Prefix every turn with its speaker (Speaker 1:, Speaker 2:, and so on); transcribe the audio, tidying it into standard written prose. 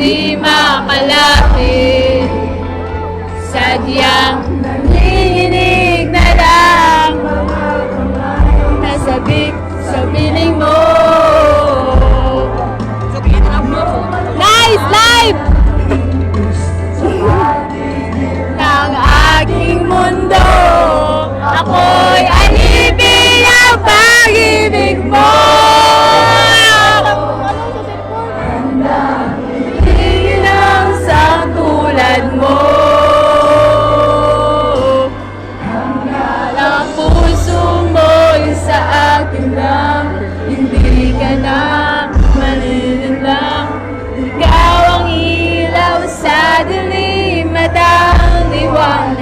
Speaker 1: di makalapit. Sadyang nanginginig na lang nasabik sa piling mo. Nice! Live! Ng aking mundo, ako'y alipin ang pag-ibig mo. Hingin ang sa tulad mo. Hanggang ang puso mo'y sa akin lang. Hindi ka na manilang. Ikaw ang ilaw sa dilim at ang liwanag.